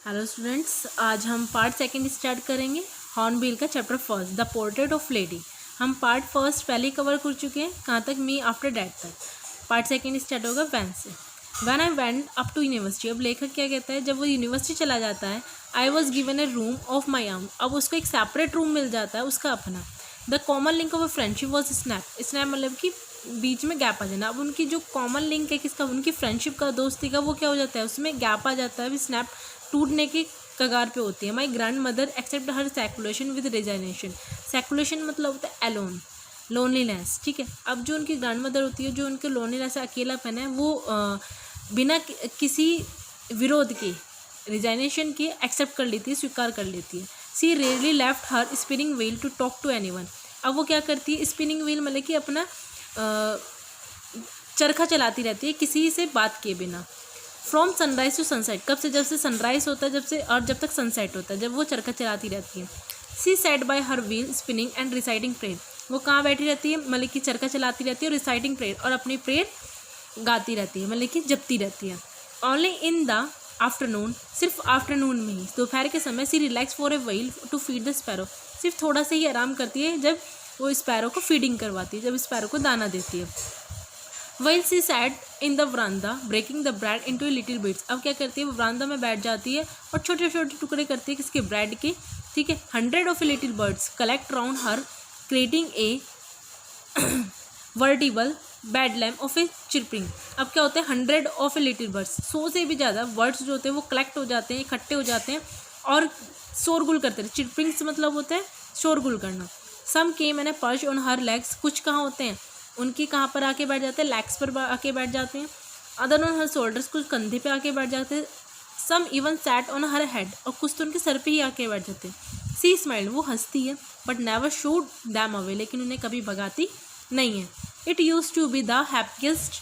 Hello students, आज हम part second start करेंगे हॉर्नबिल का chapter first the portrait of lady. हम पार्ट फर्स्ट पहले कवर कर चुके हैं, कहाँ तक, मी आफ्टर डैट तक। पार्ट सेकंड स्टार्ट होगा वैन से। When I went up to university. अब लेखक क्या कहता है, जब वो यूनिवर्सिटी चला जाता है, I was given A room of my arm. अब उसको एक सेपरेट रूम मिल जाता है उसका अपना। The common link of a friendship was snap. Snap मतलब कि बीच में गैप आ जाना। अब उनकी जो कॉमन लिंक है किसका, उनकी फ्रेंडशिप का, दोस्ती का, वो क्या हो जाता है, उसमें गैप आ जाता है। स्नैप टूटने के कगार पे होती है। My grandmother accept her seclusion with resignation. Seclusion मतलब होता है एलोन, लोनलीनेस, ठीक है। अब जो उनकी ग्रैंड मदर होती है, जो उनके लोनलीनेस अकेलापन है, वो बिना किसी विरोध के, रिजाइनेशन के एक्सेप्ट कर लेती है, स्वीकार कर लेती है। She rarely left her spinning wheel to talk to anyone. अब वो क्या करती है, स्पिनिंग व्हील मतलब कि अपना चरखा चलाती रहती है किसी से बात किए बिना। फ्रॉम सनराइज टू सनसेट, कब से, जब से सनराइज होता है, जब से, और जब तक सनसेट होता है, जब वो चरखा चलाती रहती है। She sat by her wheel spinning and reciting prayer. वो कहाँ बैठी रहती है, मतलब कि चरखा चलाती रहती है और रिसाइटिंग प्रेयर, और अपनी प्रेयर गाती रहती है, मतलब कि जपती रहती है। ओनली इन द आफ्टरनून, सिर्फ आफ्टरनून में ही, दोपहर के समय, she relax for a while to feed the sparrow. सिर्फ थोड़ा सा ही आराम करती है जब वो स्पैरो को फीडिंग करवाती है, जब स्पैरो को दाना देती है। While she sat in the veranda, breaking the bread into little bits. अब क्या करती है, वो वरांदा में बैठ जाती है और छोटे छोटे टुकड़े करती है किसके, ब्रेड के, ठीक है। 100 of little birds collect round her, creating a veritable bedlam of a chirping. अब क्या होता है, 100 of little birds, 100 से भी ज़्यादा बर्ड्स जो होते हैं वो कलेक्ट हो जाते हैं, इकट्ठे हो जाते हैं और शोरगुल करते हैं। चिरपिंग से मतलब होता है शोरगुल करना। Some came and perched on her legs. कुछ कहाँ होते हैं, उनकी कहाँ पर आके बैठ जाते हैं, लेग्स पर आके बैठ जाते हैं। अदर ऑन हर शोल्डर्स, कुछ कंधे पे आके बैठ जाते हैं। Some even sat on her head, और कुछ तो उनके सर पे ही आके बैठ जाते हैं। सी स्माइल्ड, वो हंसती है, but never shooed them away, लेकिन उन्हें कभी भगाती नहीं है। It use to be the happiest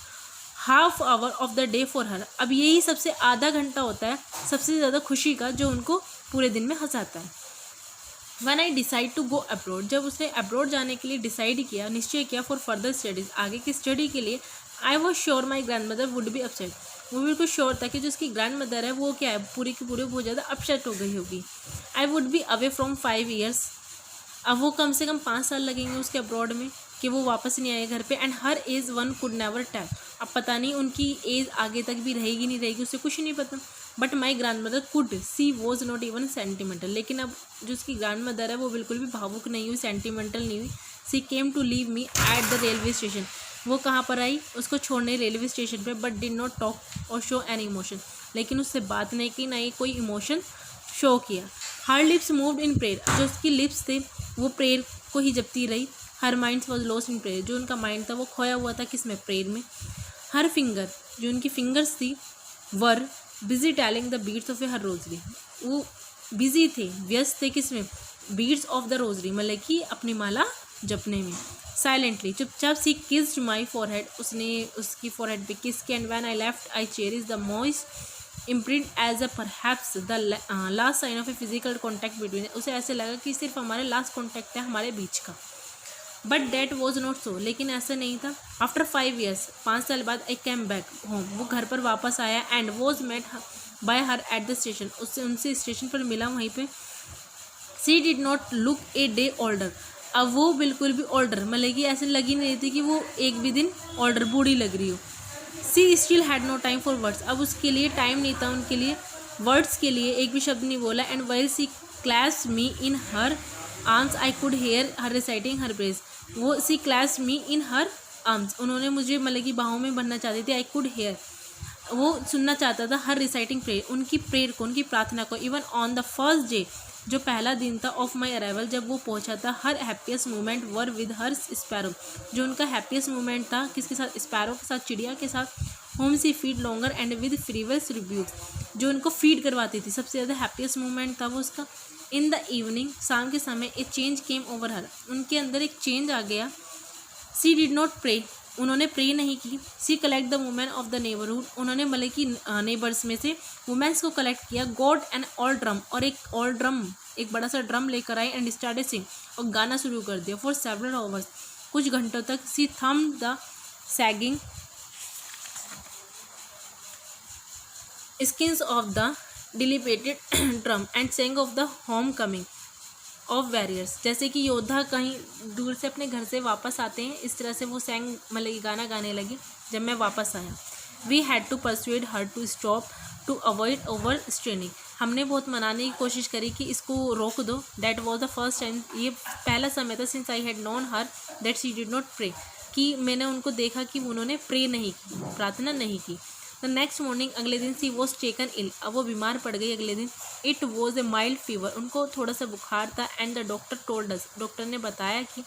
half hour of the day for her. अब यही सबसे आधा घंटा होता है सबसे ज़्यादा खुशी का, जो उनको पूरे दिन में हंसाता है। When I decide to go abroad, जब उसने अब्रॉड जाने के लिए डिसाइड किया, निश्चय किया, फॉर फर्दर स्टडीज़, आगे की स्टडी के लिए, I was sure my grand mother would be upset. वो बिल्कुल श्योर था कि जो उसकी ग्रैंड मदर है वो क्या है, पूरी की पूरी बहुत ज़्यादा अपसेट हो गई होगी। I would be away from 5 years। अब वो कम से कम 5 साल लगेंगे उसके अब्रॉड में, कि वो वापस नहीं आए घर पे। And her age one could never tell. अब पता नहीं उनकी एज आगे तक भी रहेगी नहीं रहेगी, उससे कुछ नहीं पता। But my grandmother could, she was not even sentimental. लेकिन अब जो उसकी ग्रैंड मदर है वो बिल्कुल भी भावुक नहीं हुई, सेंटिमेंटल नहीं हुई। She came to leave me at the railway station. वो कहाँ पर आई, उसको छोड़ने रेलवे स्टेशन पे। बट डिड नॉट टॉक और शो एनी इमोशन, लेकिन उससे बात नहीं की, ना ही कोई इमोशन शो किया। हर लिप्स मूव्ड इन प्रेयर, जो उसकी लिप्स थे वो प्रेयर को ही जपती रही। Her mind was lost in prayer, जो उनका माइंड था वो खोया हुआ था किसमें, प्रेयर में। हर फिंगर, जो उनकी फिंगर्स थी, were busy telling the beads of a her rosary. वो बिजी थे, व्यस्त थे किसमें, बीट्स ऑफ द रोजरी, मतलब कि अपनी माला जपने में। साइलेंटली, चुपचाप, सी किस्ड माई फॉरहेड, उसने उसकी फॉरहेड पे किस किया। And when I left I cherish the moist imprint as a perhaps the last sign of a physical contact between. उसे ऐसे लगा कि सिर्फ हमारे लास्ट कॉन्टैक्ट है हमारे बीच का। But that was not so, लेकिन ऐसा नहीं था। आफ्टर 5 years, 5 साल बाद, आई कैम बैक होम, वो घर पर वापस आया। And was met by her at the station, उससे उनसे स्टेशन पर मिला वहीं पे। She did not look a day older. अब वो बिल्कुल भी ओल्डर, मतलब कि ऐसे लगी नहीं रही थी कि वो एक भी दिन ओल्डर, बूढ़ी लग रही हो। She still had no time for words. अब उसके लिए टाइम नहीं था उनके लिए, वर्ड्स के लिए एक भी शब्द नहीं बोला। And while she clasped me in her arms I could hear her reciting her prayers. वो she clasped me in her arms, उन्होंने मुझे मतलब कि बाहों में बनना चाहती थी। आई कुड हेयर, वो सुनना चाहता था, हर रिसाइटिंग प्रेयर, उनकी प्रेयर को, उनकी प्रार्थना को। Even on the first day, जो पहला दिन था ऑफ माई अराइवल, जब वो पहुंचा था, her happiest moment were with her sparrow, जो उनका हैप्पीएस्ट मोमेंट था किसके साथ, स्पैरो के साथ, चिड़िया के साथ। Home she feed longer and with frivolous reviews, जो उनको फीड करवाती थी, सबसे ज़्यादा हैप्पीएस्ट मोमेंट था वो उसका। इन द इवनिंग, शाम के समय, ए चेंज केम ओवर हर, उनके अंदर एक चेंज आ गया। सी डिड नॉट प्रे, उन्होंने प्रे नहीं की। She collect the women of the neighbourhood, उन्होंने मतलब कि नेबर्स में से वुमेन्स को कलेक्ट किया। गॉड एन ऑल ड्रम, और एक ऑल ड्रम, एक बड़ा सा ड्रम लेकर आई। एंड स्टार्टेड सिंग, और गाना शुरू कर दिया। फॉर सेवरल आवर्स, कुछ घंटों तक। She thumped the sagging skins of the dilapidated drum and sang of the home coming of warriors. जैसे कि योद्धा कहीं दूर से अपने घर से वापस आते हैं, इस तरह से वो सैंग मतलब गाना गाने लगी जब मैं वापस आया। We had to persuade her to stop to avoid over straining. हमने बहुत मनाने की कोशिश करी कि इसको रोक दो। That was the first time, ये पहला समय था since I had known her that she did not pray, कि मैंने उनको देखा कि उन्होंने प्रे नहीं की, प्रार्थना नहीं की। द नेक्स्ट मॉर्निंग, अगले दिन सी वॉज टेकन इल, अब वो बीमार पड़ गई अगले दिन। It was a mild fever, उनको थोड़ा सा बुखार था। And the doctor told us, doctor ने बताया कि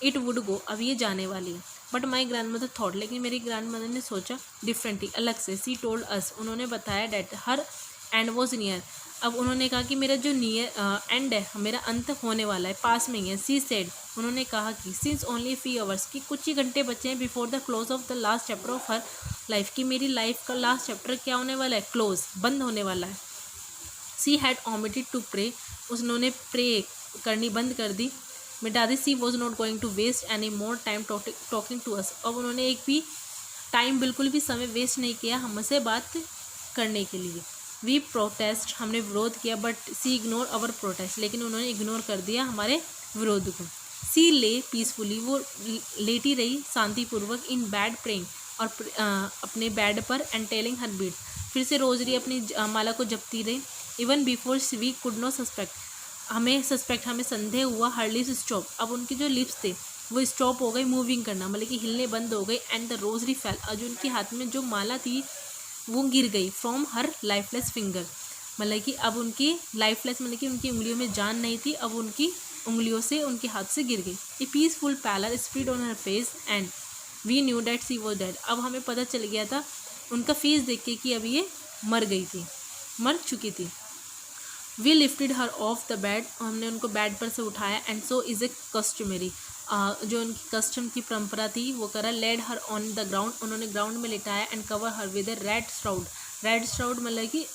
इट वुड गो, अब ये जाने वाली है। But my grand mother thought, लेकिन मेरी ग्रैंड मदर ने सोचा डिफरेंटली, अलग से। सी टोल्ड अस, उन्होंने बताया that her and was near, अब उन्होंने कहा कि मेरा जो नियर एंड है, मेरा अंत होने वाला है, पास में ही है। सी सेड, उन्होंने कहा कि सिंस ओनली फ्यू आवर्स, कि कुछ ही घंटे बचे हैं before the close of the last chapter of her life, कि मेरी लाइफ का लास्ट चैप्टर क्या होने वाला है, क्लोज, बंद होने वाला है। She had omitted to pray, उन्होंने प्रे करनी बंद कर दी। दादी she was not going to waste any more time talking to us, अब उन्होंने एक भी टाइम, बिल्कुल भी समय वेस्ट नहीं किया हमसे बात करने के लिए। वी प्रोटेस्ट, हमने विरोध किया। But she ignore our protest, लेकिन उन्होंने इग्नोर कर दिया हमारे विरोध को। सी ले पीसफुली, वो लेटी रही शांतिपूर्वक। इन बेड प्रेइंग, और अपने बेड पर। एंड टेलिंग हर बीट, फिर से रोजरी अपनी माला को जपती रही। Even before we could not suspect, हमें संदेह हुआ। हर लिप्स स्टॉप, अब उनके जो लिप्स थे वो स्टॉप हो गई मूविंग करना, मतलब कि हिलने बंद हो गई। एंड द रोजरी फेल, और जो उनके हाथ में जो माला थी वो गिर गई। फ्रॉम हर लाइफलेस फिंगर, मतलब कि अब उनकी लाइफलेस, मतलब कि उनकी उंगलियों में जान नहीं थी, अब उनकी उंगलियों से, उनके हाथ से गिर गई। A peaceful pallor spread on her face and we knew that she was dead, अब हमें पता चल गया था उनका फेस देख के कि अब ये मर गई थी, मर चुकी थी। We lifted her off the bed, हमने उनको बेड पर से उठाया। And so is a customary, जो उनकी कस्टम की परंपरा थी वो करा। Laid her on the ground, उन्होंने ग्राउंड में लिटाया। And cover her with a red shroud, red shroud मतलब कि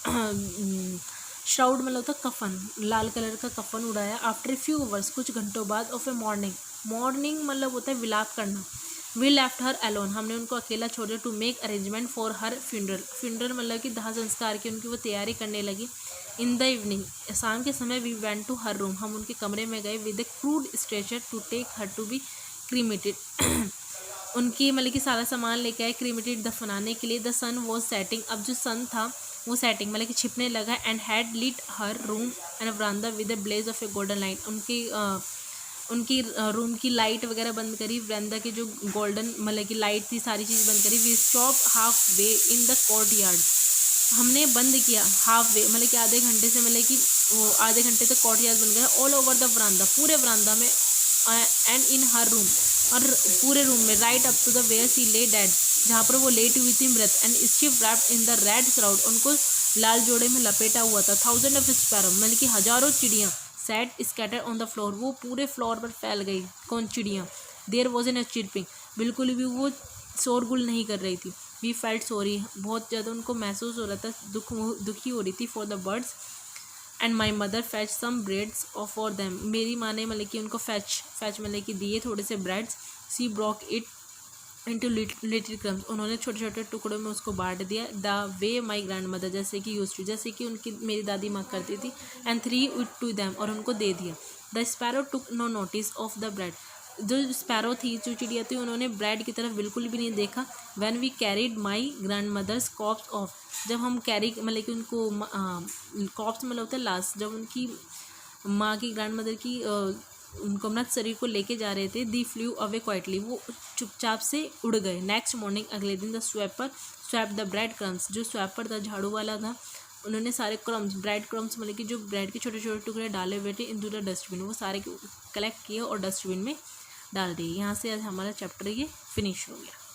श्राउड मतलब होता कफन, लाल कलर का कफन उड़ाया। आफ्टर ए फ्यू आवर्स, कुछ घंटों बाद। ऑफ ए मॉर्निंग, मॉर्निंग मतलब होता है विलाप करना। वी लेफ्ट हर अलोन, हमने उनको अकेला छोड़ दिया। To make arrangement for her funeral, funeral मतलब कि दाह संस्कार की उनकी वो तैयारी करने लगी। इन द इवनिंग, शाम के समय। We went to her room, हम उनके कमरे में गए। With a crude stretcher to take her to be cremated, उनकी मतलब कि सारा सामान लेके आए क्रीमेटेड दफनाने के लिए। द सन वॉज सेटिंग, अब जो सन था वो सेटिंग मतलब कि छिपने लगा। And had lit her room and verandah with a blaze of a golden light, उनकी रूम की लाइट वगैरह बंद करी। वरांदा की जो गोल्डन मतलब की लाइट थी, सारी चीज़ बंद करी। We stop halfway in the courtyard, हमने बंद किया हाफ वे मतलब कि आधे घंटे से, मतलब कि वो आधे घंटे तक कोर्ट यार्ड बन गया। ऑल ओवर द वरांदा, पूरे वरांदा में। एंड इन हर रूम, और पूरे रूम में। Right up to the where she lay dead, जहाँ पर वो लेटी हुई थी मृत। And stiff wrapped in the red shroud, उनको लाल जोड़े में लपेटा हुआ था। थाउजेंड ऑफ स्पैरो, मतलब कि हजारों चिड़ियाँ। Sat scatter on the floor, वो पूरे फ्लोर पर फैल गई। कौन? चिड़ियाँ। देयर वॉज एन चिरपिंग, बिल्कुल भी वो शोरगुल नहीं कर रही थी। वी फेल्ट सॉरी, बहुत ज़्यादा उनको महसूस हो रहा था, दुखी हो रही थी। For the birds and my mother fetch some breads for them, मेरी माँ ने मतलब कि उनको फैच मतलब कि दिए थोड़े से breads. She broke it into little crumbs, उन्होंने छोटे छोटे टुकड़ों में उसको बांट दिया। The way my grandmother, जैसे कि यूज टू, जैसे कि उनकी मेरी दादी माँ करती थी। And threw it to them, और उनको दे दिया। The sparrow took no notice of the bread, जो स्पैरो थी, जो चिड़िया थी, उन्होंने ब्रेड की तरफ बिल्कुल भी नहीं देखा। When we carried my grandmother's corpse off, जब हम कैरी मतलब कि उनको कॉप्स मतलब होता है लाश, जब उनकी माँ की ग्रैंड मदर की उनको अपना शरीर को लेके जा रहे थे। दी फ्लू अवे क्वाइटली, वो चुपचाप से उड़ गए। नेक्स्ट मॉर्निंग, अगले दिन। The swap the bread crumbs, जो स्वैपर था, झाड़ू वाला था, उन्होंने सारे क्रम्स, ब्रेड क्रम्स मतलब कि जो ब्रेड के छोटे छोटे टुकड़े डाले हुए थे, इन टू द डस्टबिन, वो सारे कलेक्ट किए और डस्टबिन में डाल दिए। यहाँ से आज हमारा चैप्टर ये फिनिश हो गया।